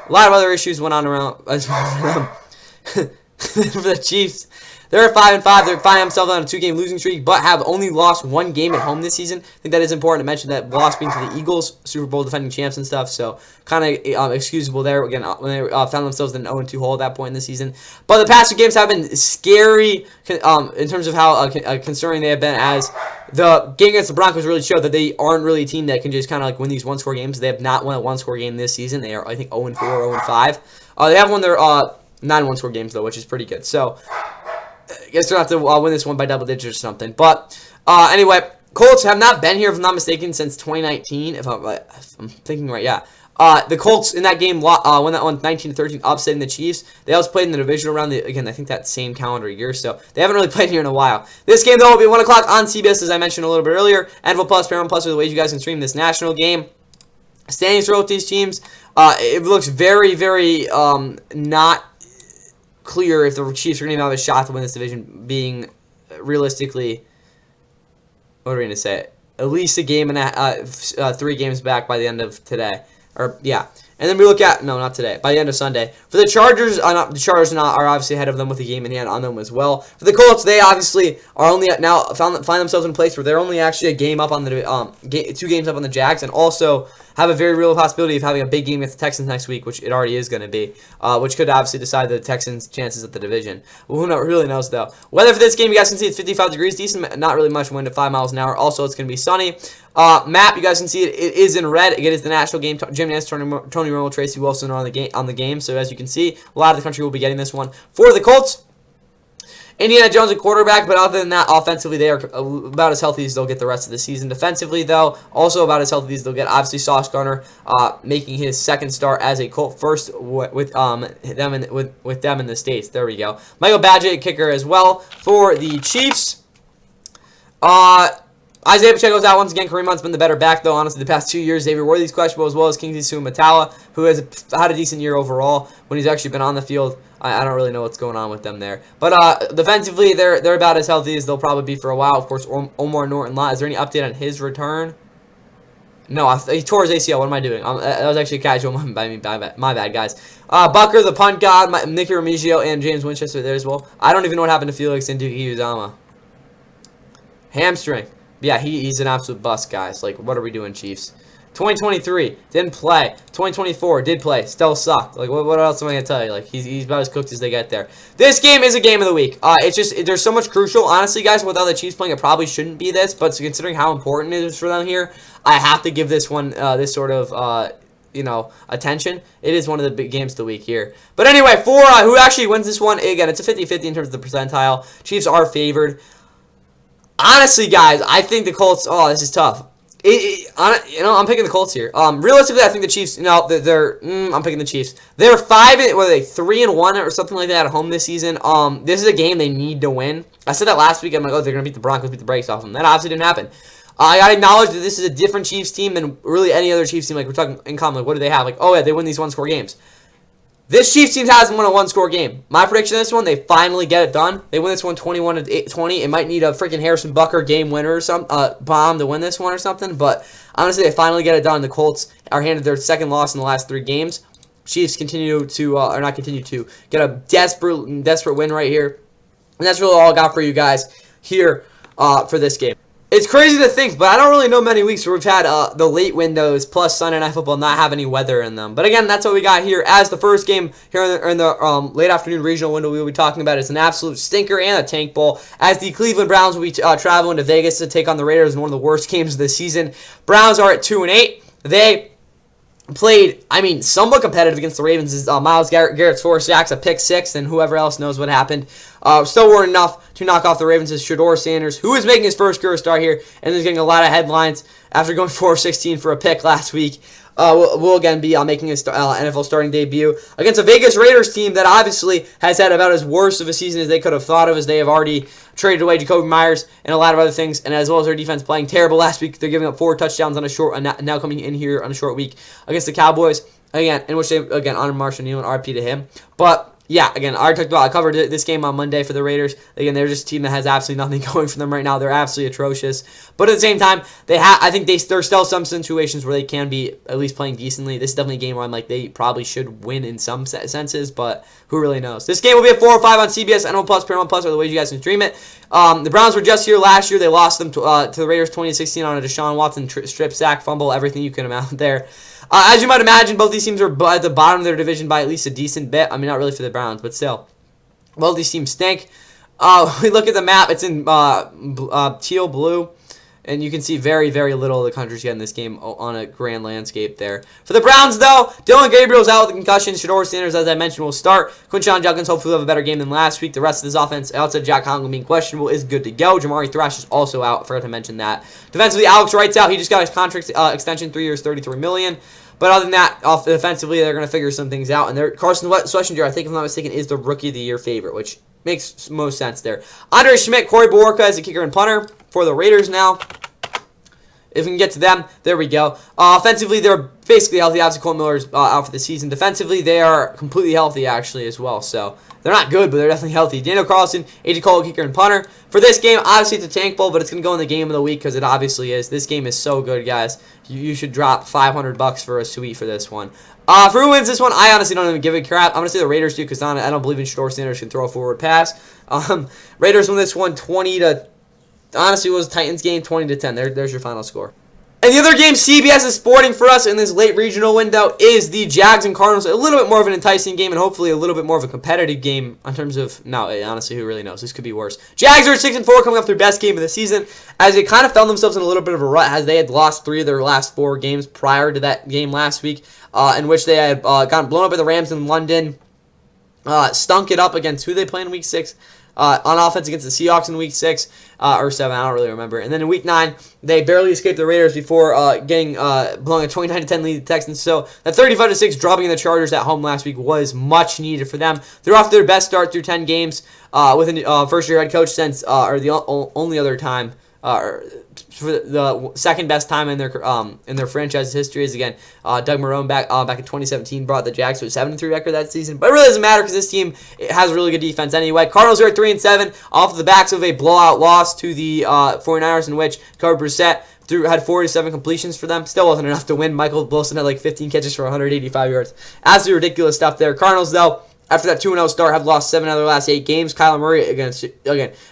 S1: A lot of other issues went on around as well for them. For the Chiefs, they're at 5-5. They're finding themselves on a 2-game losing streak, but have only lost 1 game at home this season. I think that is important to mention, that loss being to the Eagles, Super Bowl defending champs and stuff. So kind of excusable there. Again, when they found themselves in an 0-2 hole at that point in the season. But the past 2 games have been scary in terms of how concerning they have been, as the game against the Broncos really showed that they aren't really a team that can just kind of like win these one-score games. They have not won a one-score game this season. They are, I think, 0-4, 0-5. They have won their 9 one-score games, though, which is pretty good. So I guess they'll have to win this one by double digits or something. But anyway, Colts have not been here, if I'm not mistaken, since 2019. If I'm thinking right, yeah. The Colts in that game won that one 19-13, upsetting the Chiefs. They also played in the divisional round, again, I think that same calendar year, so they haven't really played here in a while. This game, though, will be 1 o'clock on CBS, as I mentioned a little bit earlier. NFL Plus, Paramount Plus are the ways you guys can stream this national game. Standings for both these teams, it looks very, very not clear if the Chiefs are going to have a shot to win this division, being realistically, what are we going to say, at least a game and 3 games back by the end of today. Or, yeah. And then we look at, no, not today, by the end of Sunday. For the Chargers, the Chargers are obviously ahead of them with a game in hand on them as well. For the Colts, they obviously are only now find themselves in a place where they're only actually a game up on the 2 games up on the Jags, and also have a very real possibility of having a big game against the Texans next week, which it already is going to be, which could obviously decide the Texans' chances at the division. Well, who really knows, though. Weather for this game, you guys can see it's 55 degrees, decent, not really much wind at 5 miles an hour. Also, it's going to be sunny. Map, you guys can see it is in red. Again, it's the national game. Jim Nance, Tony Romo, Tracy Wilson are on the game. So as you can see, a lot of the country will be getting this one for the Colts. Indiana Jones a quarterback, but other than that, offensively, they are about as healthy as they'll get the rest of the season. Defensively, though, also about as healthy as they'll get. Obviously, Sauce Gardner making his second start as a Colt, first with them in the States. There we go. Michael Badgett, kicker as well for the Chiefs. Isaiah Pacheco's out once again. Kareem Hunt's been the better back, though, honestly, the past 2 years. Xavier Worthy's questionable, as well as Kingsley Suamatawa, who has had a decent year overall when he's actually been on the field. I don't really know what's going on with them there. But defensively, they're about as healthy as they'll probably be for a while. Of course, Omar Norton-Lott. Is there any update on his return? No, he tore his ACL. What am I doing? That was actually casual. My bad, guys. Bucker, the punt god, Nicky Remigio, and James Winchester there as well. I don't even know what happened to Felix Uzama. Hamstring. Yeah, he's an absolute bust, guys. Like, what are we doing, Chiefs? 2023, didn't play. 2024, did play. Still sucked. Like, what else am I going to tell you? Like, he's about as cooked as they get there. This game is a game of the week. It's just, there's so much crucial. Honestly, guys, without the Chiefs playing, it probably shouldn't be this. But considering how important it is for them here, I have to give this one this sort of, attention. It is one of the big games of the week here. But anyway, for who actually wins this one, again, it's a 50-50 in terms of the percentile. Chiefs are favored. Honestly, guys, I think the Colts, this is tough. I'm picking the Colts here. Realistically, I think the Chiefs. I'm picking the Chiefs. They're 3-1 or something like that at home this season. This is a game they need to win. I said that last week. I'm like, they're gonna beat the Broncos, beat the brakes off them. That obviously didn't happen. I gotta acknowledge that this is a different Chiefs team than really any other Chiefs team. Like, we're talking in common. Like, what do they have? Like, oh yeah, they win these one-score games. This Chiefs team hasn't won a one-score game. My prediction of this one, they finally get it done. They win this one 21-20. It might need a freaking Harrison Butker game winner or some bomb to win this one or something. But honestly, they finally get it done. The Colts are handed their second loss in the last 3 games. Chiefs continue to get a desperate win right here. And that's really all I got for you guys here for this game. It's crazy to think, but I don't really know many weeks where we've had the late windows plus Sunday Night Football not have any weather in them. But again, that's what we got here as the first game here in the late afternoon regional window we will be talking about. It's an absolute stinker and a tank bowl as the Cleveland Browns will be traveling to Vegas to take on the Raiders in one of the worst games of the season. Browns are at 2-8. They played, somewhat competitive against the Ravens. Myles Garrett's 4 sacks, a pick 6, and whoever else knows what happened. Still weren't enough to knock off the Ravens' Shedeur Sanders, who is making his first career start here, and is getting a lot of headlines after going 4-16 for a pick last week. Will again be making his NFL starting debut against a Vegas Raiders team that obviously has had about as worst of a season as they could have thought of, as they have already traded away Jacoby Myers and a lot of other things, and as well as their defense playing terrible last week. They're giving up 4 touchdowns on a short, now coming in here on a short week against the Cowboys, again, in which they, honored Marshall Neal and RP to him. But yeah, again, I covered this game on Monday for the Raiders. Again, they're just a team that has absolutely nothing going for them right now. They're absolutely atrocious. But at the same time, I think there's still some situations where they can be at least playing decently. This is definitely a game where I'm like, they probably should win in some senses, but who really knows? This game will be at 4 or 5 on CBS, NL Plus, Paramount Plus, or the way you guys can stream it. The Browns were just here last year. They lost them to the Raiders 2016 on a Deshaun Watson strip sack, fumble, everything you can imagine there. As you might imagine, both these teams are at the bottom of their division by at least a decent bit. Not really for the Browns, but still. Both these teams stink. We look at the map. It's in teal blue. And you can see very, very little of the country's getting this game on a grand landscape there. For the Browns, though, Dylan Gabriel's out with a concussion. Shedeur Sanders, as I mentioned, will start. Quinshon Judkins hopefully will have a better game than last week. The rest of this offense, outside of Jack Conklin being questionable, is good to go. Jamari Thrash is also out. I forgot to mention that. Defensively, Alex Wright's out. He just got his contract extension, 3 years, $33 million. But other than that, offensively, they're going to figure some things out. And Carson Schlesinger, I think if I'm not mistaken, is the Rookie of the Year favorite, which makes most sense there. Andre Schmidt, Corey Borka is the kicker and punter for the Raiders now. If we can get to them, there we go. Offensively, they're basically healthy. Obviously, Cole Miller's out for the season. Defensively, they are completely healthy, actually, as well. So they're not good, but they're definitely healthy. Daniel Carlson, AJ Cole, kicker and punter. For this game, obviously, it's a tank bowl, but it's going to go in the game of the week because it obviously is. This game is so good, guys. You should drop $500 for a suite for this one. For who wins this one, I honestly don't even give a crap. I'm going to say the Raiders do because I don't believe in Shedeur Sanders can throw a forward pass. Raiders win this one 20 to... Honestly, it was Titans game 20-10. There's your final score. And the other game CBS is sporting for us in this late regional window is the Jags and Cardinals. A little bit more of an enticing game and hopefully a little bit more of a competitive game in terms of, no, honestly, who really knows? This could be worse. Jags are at 6-4 coming off their best game of the season as they kind of found themselves in a little bit of a rut as they had lost 3 of their last 4 games prior to that game last week in which they had gotten blown up by the Rams in London, stunk it up against who they play in Week 6. On offense against the Seahawks in Week 6 or 7, I don't really remember. And then in Week 9, they barely escaped the Raiders before blowing a 29-10 lead to the Texans. So that 35-6 dropping the Chargers at home last week was much needed for them. They're off their best start through 10 games with a first-year head coach since, or the only other time, for the second best time in their franchise's history is again Doug Marrone back in 2017 brought the Jags to a 7-3 record that season, but it really doesn't matter because this team has really good defense anyway. Cardinals are at 3-7 off of the backs of a blowout loss to the 49ers in which Jacoby Brissett had 47 completions for them. Still wasn't enough to win. Michael Wilson had like 15 catches for 185 yards. Absolutely ridiculous stuff there. Cardinals though, after that 2-0 start, have lost 7 out of their last 8 games. Kyler Murray, again,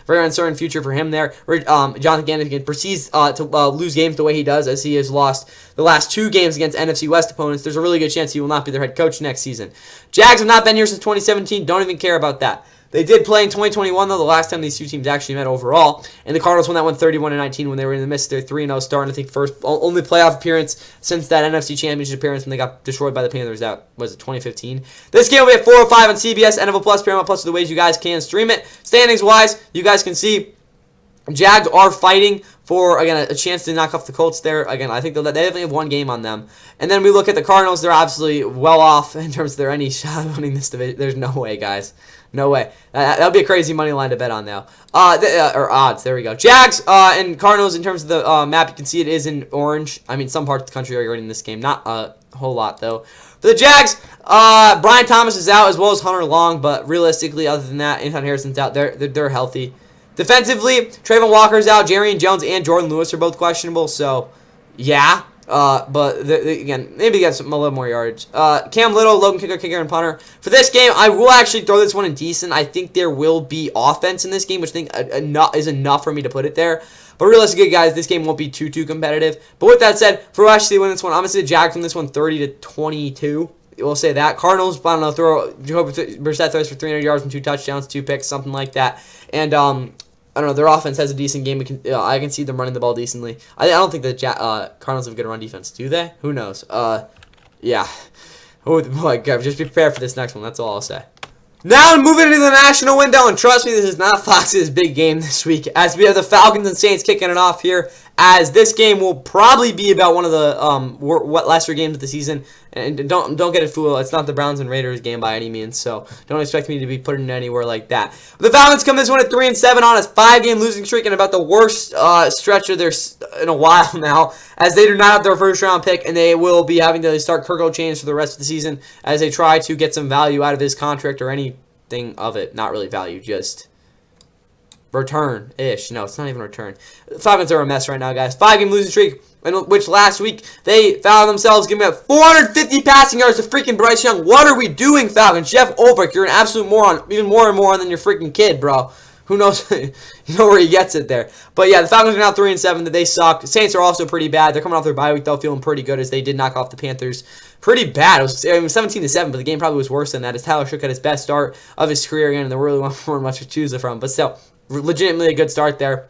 S1: very uncertain future for him there. Jonathan Gannon proceeds to lose games the way he does, as he has lost the last 2 games against NFC West opponents. There's a really good chance he will not be their head coach next season. Jags have not been here since 2017. Don't even care about that. They did play in 2021, though, the last time these two teams actually met overall. And the Cardinals won that one 31-19 when they were in the midst of their 3-0 start. And I think only playoff appearance since that NFC Championship appearance when they got destroyed by the Panthers out, was it 2015? This game will be at 4:05 on CBS, NFL Plus, Paramount Plus, are the ways you guys can stream it. Standings-wise, you guys can see Jags are fighting for, again, a chance to knock off the Colts there. Again, I think they definitely have 1 game on them. And then we look at the Cardinals. They're absolutely well off in terms of their any shot of winning this division. There's no way, guys. No way. That would be a crazy money line to bet on now. Or odds. There we go. Jags and Cardinals, in terms of the map, you can see it is in orange. I mean, some parts of the country are already in this game. Not a whole lot, though. For the Jags, Brian Thomas is out as well as Hunter Long. But realistically, other than that, Anton Harrison's out. They're healthy. Defensively, Trayvon Walker's out. Jarian Jones and Jordan Lewis are both questionable. So, yeah. But again, maybe get a little more yardage. Cam Little, Logan kicker, and punter. For this game, I will actually throw this one in decent. I think there will be offense in this game, which I think is enough for me to put it there. But realistically, guys, this game won't be too competitive. But with that said, for actually win this one, I'm going to say the Jags win this one 30-22. We'll say that. Cardinals, I don't know, Jacoby Brissett throws for 300 yards and 2 touchdowns, 2 picks, something like that. And I don't know. Their offense has a decent game. I can see them running the ball decently. I don't think the Cardinals have a good run defense. Do they? Who knows? Yeah. Oh my God! Just be prepared for this next one. That's all I'll say. Now moving into the national window, and trust me, this is not Fox's big game this week, as we have the Falcons and Saints kicking it off here, as this game will probably be about one of the lesser games of the season. And don't get it fooled, it's not the Browns and Raiders game by any means, so don't expect me to be putting it anywhere like that. But the Falcons come this one at 3-7 on a 5-game losing streak and about the worst stretch of theirs in a while now, as they do not have their first-round pick, and they will be having to start Kirk Chains for the rest of the season as they try to get some value out of his contract or anything of it. Not really value, just return-ish. No, it's not even return. The Falcons are a mess right now, guys. 5-game losing streak, in which last week they found themselves giving up 450 passing yards to freaking Bryce Young. What are we doing, Falcons? Jeff Ulbrich, you're an absolute moron. Even more and more than your freaking kid, bro. Who knows? You know where he gets it there. But yeah, the Falcons are now 3-7. That they suck. The Saints are also pretty bad. They're coming off their bye week, though, feeling pretty good as they did knock off the Panthers pretty bad. It was 17-7, but the game probably was worse than that as Tyler Shook had his best start of his career again, and there really weren't much to choose from. But still, legitimately a good start there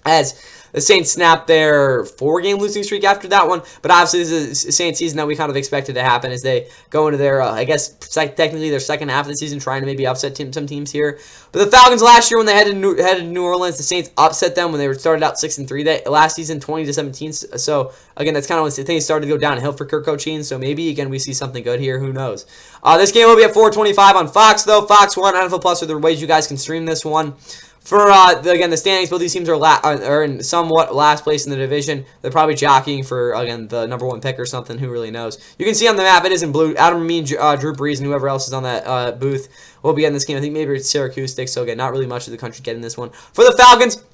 S1: as the Saints snapped their 4-game losing streak after that one. But obviously, this is a Saints season that we kind of expected to happen as they go into their, I guess, technically their second half of the season, trying to maybe upset some teams here. But the Falcons last year, when they headed to New Orleans, the Saints upset them when they started out 6-3 last season, 20-17. So again, that's kind of when things started to go downhill for Kirk Cochran. So maybe again we see something good here. Who knows? This game will be at 4:25 on Fox, though. Fox 1, NFL Plus are the ways you guys can stream this one. For, again, the standings, both these teams are in somewhat last place in the division. They're probably jockeying for, again, the number 1 pick or something. Who really knows? You can see on the map, it is in blue. Adam Amin, Drew Brees, and whoever else is on that booth will be getting this game. I think maybe it's Syracuse sticks, so again, not really much of the country getting this one. For the Falcons,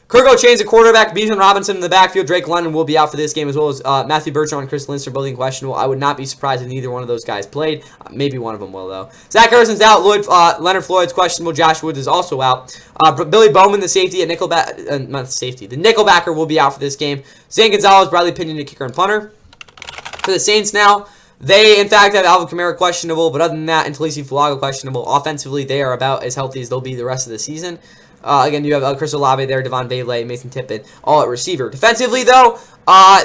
S1: Kirko Chain's a quarterback. Bijan Robinson in the backfield. Drake London will be out for this game, as well as Matthew Bergeron and Chris Linster both questionable. I would not be surprised if neither one of those guys played. Maybe one of them will, though. Zach Harrison's out. Leonard Floyd's questionable. Josh Woods is also out. Billy Bowman, the safety, at not the safety, the nickelbacker will be out for this game. Zane Gonzalez, Bradley Pinion, the kicker and punter. For the Saints now, they, in fact, have Alvin Kamara questionable, but other than that, and Talisi Fulaga questionable. Offensively, they are about as healthy as they'll be the rest of the season. Again, you have Chris Olave there, Devon Bailey, Mason Tippett, all at receiver. Defensively, though,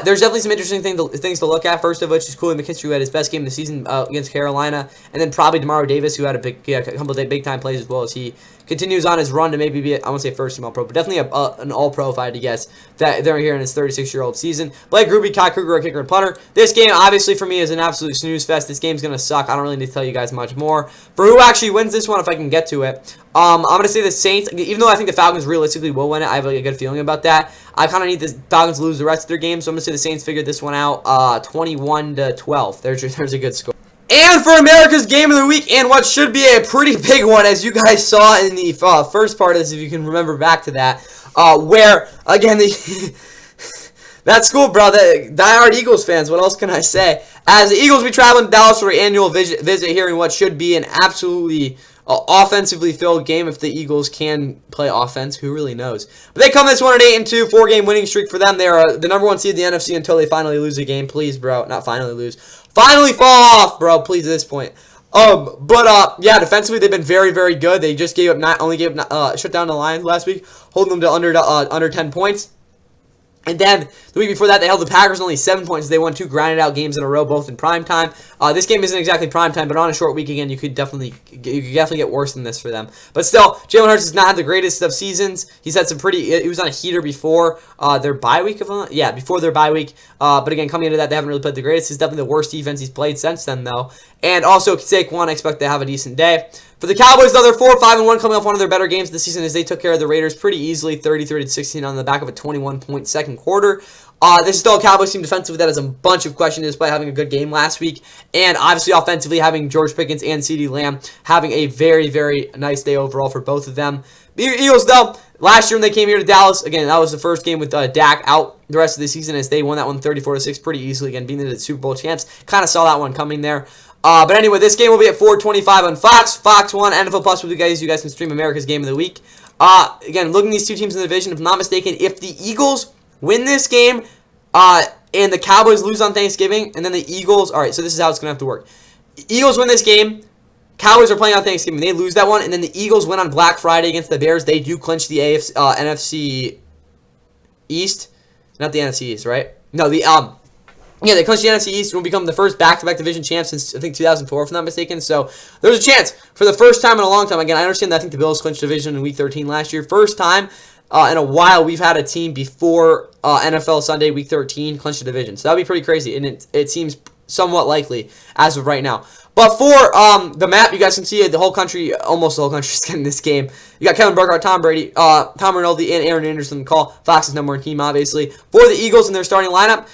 S1: there's definitely some interesting things to look at. First of which is Cooley McKinstry, who had his best game of the season against Carolina, and then probably DeMario Davis, who had a couple of big-time plays as well as he continues on his run to maybe be, I won't say first-team All-Pro, but definitely an All-Pro if I had to guess that they're here in his 36-year-old season. Blake Gruby, Kai Kruger, kicker and punter. This game, obviously, for me, is an absolute snooze fest. This game's going to suck. I don't really need to tell you guys much more. For who actually wins this one, if I can get to it, I'm going to say the Saints, even though I think the Falcons realistically will win it. I have a good feeling about that. I kind of need the Falcons to lose the rest of their games, so I'm going to say the Saints figured this one out 21-12. There's a good score. And for America's Game of the Week, and what should be a pretty big one, as you guys saw in the first part of this, if you can remember back to that, where, again, that school, bro, the diehard Eagles fans, what else can I say? As the Eagles will be traveling to Dallas for an annual visit here in what should be an absolutely offensively filled game. If the Eagles can play offense, who really knows? But they come this one at 8-2, 4-game winning streak for them. They are the number 1 seed in the NFC until they finally lose a game. Please, bro, not finally lose. Finally fall off, bro, please, at this point. Yeah, defensively, they've been very, very good. They just shut down the Lions last week, holding them to under 10 points. And then the week before that, they held the Packers only 7 points. They won 2 grinded-out games in a row, both in prime time. This game isn't exactly prime time, but on a short week again, you could definitely get worse than this for them. But still, Jalen Hurts has not had the greatest of seasons. He's had some he was on a heater before their bye week. Before their bye week. But again, coming into that, they haven't really played the greatest. It's definitely the worst defense he's played since then, though. And also, Saquon, I expect to have a decent day. For the Cowboys, though, they're 4-5-1, coming off one of their better games this season as they took care of the Raiders pretty easily, 30-16 on the back of a 21-point second quarter. This is still a Cowboys team defensively that has a bunch of questions despite having a good game last week. And obviously offensively having George Pickens and CeeDee Lamb having a very, very nice day overall for both of them. The Eagles, though, last year when they came here to Dallas, again, that was the first game with Dak out the rest of the season as they won that one 34-6 pretty easily, again, being the Super Bowl champs. Kind of saw that one coming there. But anyway, this game will be at 4:25 on Fox. Fox 1, NFL Plus with you guys. You guys can stream America's Game of the Week. Again, looking at these two teams in the division, if I'm not mistaken, if the Eagles win this game and the Cowboys lose on Thanksgiving, and then the Eagles, all right, so this is how it's going to have to work. Eagles win this game. Cowboys are playing on Thanksgiving. They lose that one, and then the Eagles win on Black Friday against the Bears. They do clinch the NFC East. Not the NFC East, right? No, yeah, they clinched the NFC East and will become the first back-to-back division champ since, I think, 2004, if I'm not mistaken. So there's a chance for the first time in a long time. Again, I understand that I think the Bills clinched division in Week 13 last year. First time in a while we've had a team before NFL Sunday, Week 13, clinch the division. So that would be pretty crazy, and it seems somewhat likely as of right now. But for the map, you guys can see the whole country, almost the whole country is getting this game. You got Kevin Burkhardt, Tom Brady, Tom Rinaldi, and Aaron Anderson in the call. Fox's number 1 team, obviously. For the Eagles in their starting lineup,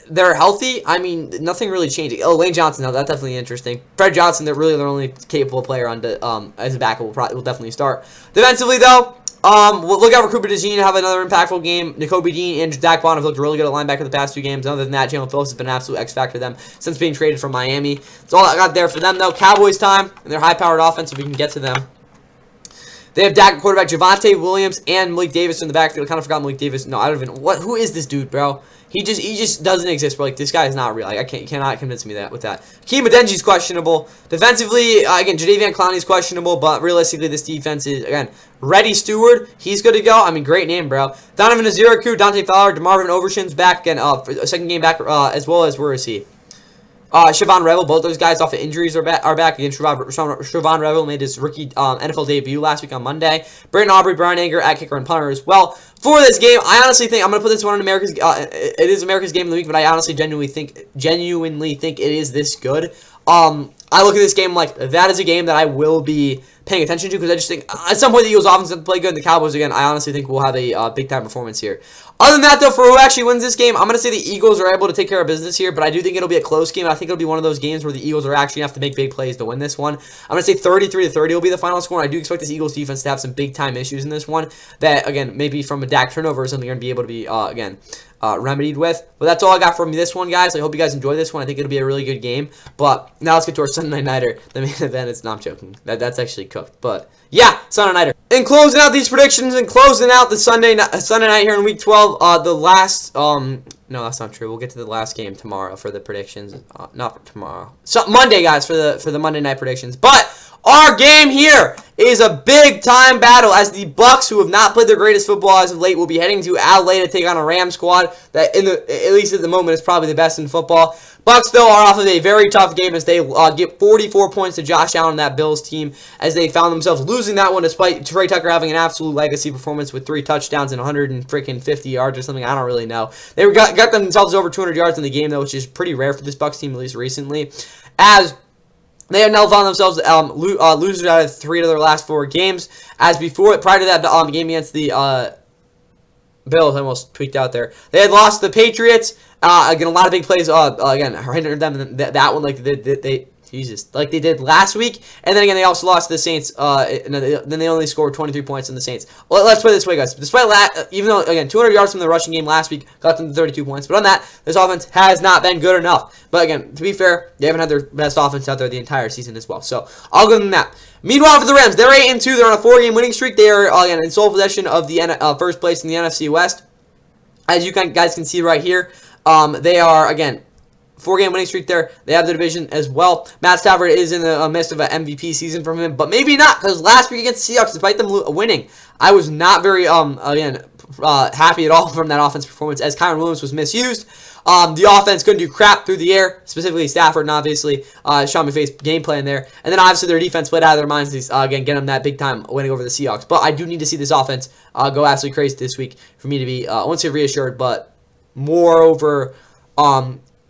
S1: they're healthy. I mean, nothing really changing. Oh, Lane Johnson, now that's definitely interesting. Fred Johnson, they're really their only capable player on as a backup will definitely start. Defensively, though, we'll look out for Cooper DeJean to have another impactful game. N'Kobe Dean and Dak Bond have looked really good at linebacker the past 2 games. Other than that, Jalen Phillips has been an absolute X-factor for them since being traded from Miami. That's all I got there for them, though. Cowboys time and their high-powered offense, if we can get to them. They have Dak quarterback Javonte Williams and Malik Davis in the backfield. I kind of forgot Malik Davis. No, I don't even. Who is this dude, bro? He just doesn't exist, bro. Like, this guy is not real. Like, cannot convince me with that. Keem Adenji's questionable. Defensively, again, Jadeveon Clowney's questionable, but realistically, this defense is, again, Reddy Stewart. He's good to go. I mean, great name, bro. Donovan Aziraku, Dante Fowler, DeMarvin Overshown's back again. A second game back, as well as where is he? Siobhan Revel, both those guys off of injuries are back. Again, Siobhan Revel made his rookie NFL debut last week on Monday. Brandon Aubrey, Brian Anger at kicker and punter as well. For this game, I honestly think I'm going to put this one in America's. It is America's Game of the Week, but I honestly genuinely think it is this good. I look at this game like that is a game that I will be paying attention to because I just think at some point the Eagles offense will play good and the Cowboys again I honestly think will have a big time performance here. Other than that, though, for who actually wins this game, I'm going to say the Eagles are able to take care of business here, but I do think it'll be a close game. I think it'll be one of those games where the Eagles are actually going to have to make big plays to win this one. I'm going to say 33-30 will be the final score, and I do expect this Eagles defense to have some big-time issues in this one that, again, maybe from a Dak turnover or something, are going to be able to be, remedied with. But that's all I got from this one, guys. I hope you guys enjoy this one. I think it'll be a really good game. But now let's get to our Sunday Nighter. The main event is, no, I'm joking. That's actually cooked. But yeah, Sunday Nighter. In closing out these predictions and closing out the Sunday night here in Week 12, the last, no, that's not true. We'll get to the last game tomorrow for the predictions. Not for tomorrow. So Monday, guys, for the Monday night predictions. But our game here is a big-time battle as the Bucs, who have not played their greatest football as of late, will be heading to LA to take on a Rams squad that, at least at the moment, is probably the best in football. Bucs, though, are off of a very tough game as they get 44 points to Josh Allen and that Bills team as they found themselves losing that one despite Trey Tucker having an absolute legacy performance with 3 touchdowns and 150 yards or something. I don't really know. They got themselves over 200 yards in the game, though, which is pretty rare for this Bucs team, at least recently, as they have now found themselves losers out of 3 of their last 4 games. As before, prior to that game against the Bills, I almost tweaked out there. They had lost the Patriots. Again, a lot of big plays. Again, hindered them. That one, like like they did last week. And then again, they also lost to the Saints. And then they only scored 23 points in the Saints. Well, let's put it this way, guys. Despite even though again 200 yards from the rushing game last week got them to 32 points, but on that, this offense has not been good enough. But again, to be fair, they haven't had their best offense out there the entire season as well. So I'll give them that. Meanwhile, for the Rams, they're 8-2. They're on a 4-game winning streak. They are again in sole possession of the first place in the NFC West. As you guys can see right here, they are again 4-game winning streak there. They have the division as well. Matt Stafford is in the midst of an MVP season from him, but maybe not, because last week against the Seahawks, despite them winning, I was not very happy at all from that offense performance as Kyron Williams was misused. The offense couldn't do crap through the air, specifically Stafford, and obviously Sean McVay's game plan there. And then obviously their defense played out of their minds, again, getting them that big time winning over the Seahawks. But I do need to see this offense go absolutely crazy this week for me to be, I won't say reassured, but moreover,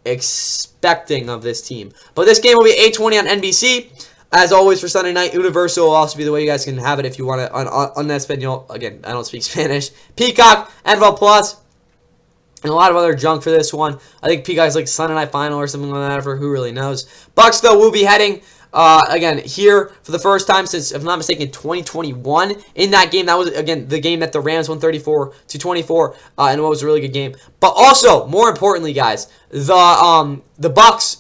S1: expecting of this team. But this game will be 8:20 on NBC. As always for Sunday night, Universal will also be the way you guys can have it if you want it on Espanol. Again, I don't speak Spanish. Peacock, NFL Plus, and a lot of other junk for this one. I think Peacock's like Sunday Night Final or something like that, for who really knows. Bucs, though, will be heading again here for the first time since, if I'm not mistaken, 2021. In that game, that was again the game that the Rams won 34-24, and what was a really good game. But also, more importantly, guys, the Bucs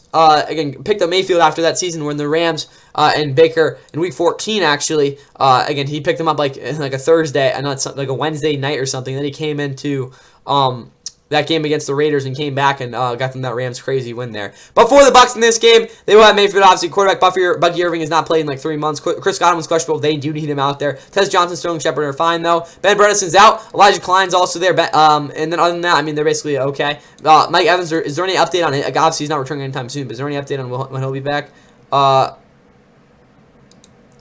S1: again picked up Mayfield after that season when the Rams and Baker in Week 14 actually again he picked him up like a Thursday and not like a Wednesday night or something. Then he came into that game against the Raiders and came back and got them that Rams crazy win there. But for the Bucs in this game, they will have Mayfield, obviously. Quarterback Bucky Irving has not played in like 3 months. Chris Godwin's questionable. They do need him out there. Tez Johnson, Sterling Shepard are fine, though. Ben Bredeson's out. Elijah Klein's also there. And then other than that, I mean, they're basically okay. Mike Evans, is there any update on it? Like, obviously, he's not returning anytime soon, but is there any update on when he'll be back?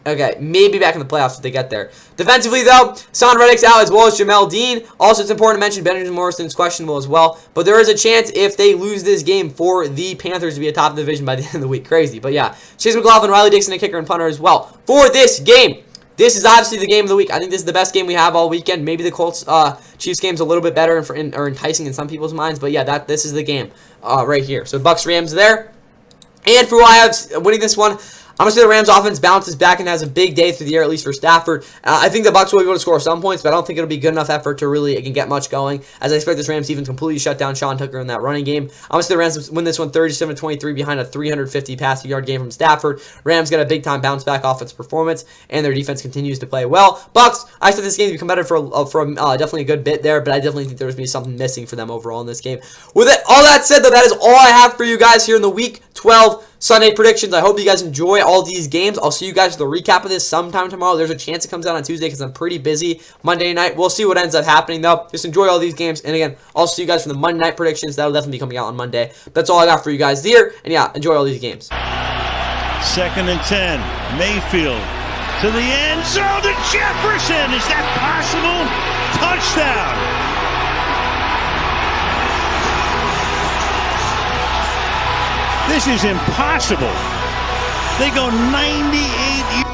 S1: Okay, maybe back in the playoffs if they get there. Defensively, though, Son Reddick's out as well as Jamel Dean. Also, it's important to mention Benjamin Morrison's questionable as well. But there is a chance if they lose this game for the Panthers to be atop the division by the end of the week. Crazy. But yeah, Chase McLaughlin, Riley Dixon, a kicker and punter as well. For this game, this is obviously the game of the week. I think this is the best game we have all weekend. Maybe the Colts-Chiefs game's a little bit better or enticing in some people's minds. But yeah, this is the game right here. So Bucs-Rams there. And for who I have winning this one, I'm going to say the Rams offense bounces back and has a big day through the air, at least for Stafford. I think the Bucs will be able to score some points, but I don't think it'll be good enough effort to really get much going, as I expect this Rams defense completely shut down Sean Tucker in that running game. I'm going to say the Rams win this one 37-23 behind a 350 passing yard game from Stafford. Rams got a big-time bounce-back offense performance, and their defense continues to play well. Bucs, I expect this game to be competitive for definitely a good bit there, but I definitely think there's going to be something missing for them overall in this game. With all that said, though, that is all I have for you guys here in the Week 12 Sunday predictions. I hope you guys enjoy all these games. I'll see you guys for the recap of this sometime tomorrow. There's a chance it comes out on Tuesday because I'm pretty busy Monday night. We'll see what ends up happening, though. Just enjoy all these games. And again, I'll see you guys for the Monday night predictions. That'll definitely be coming out on Monday. That's all I got for you guys here. And yeah, enjoy all these games.
S2: 2nd and 10. Mayfield to the end zone to Jefferson. Is that possible? Touchdown. This is impossible. They go 98 years.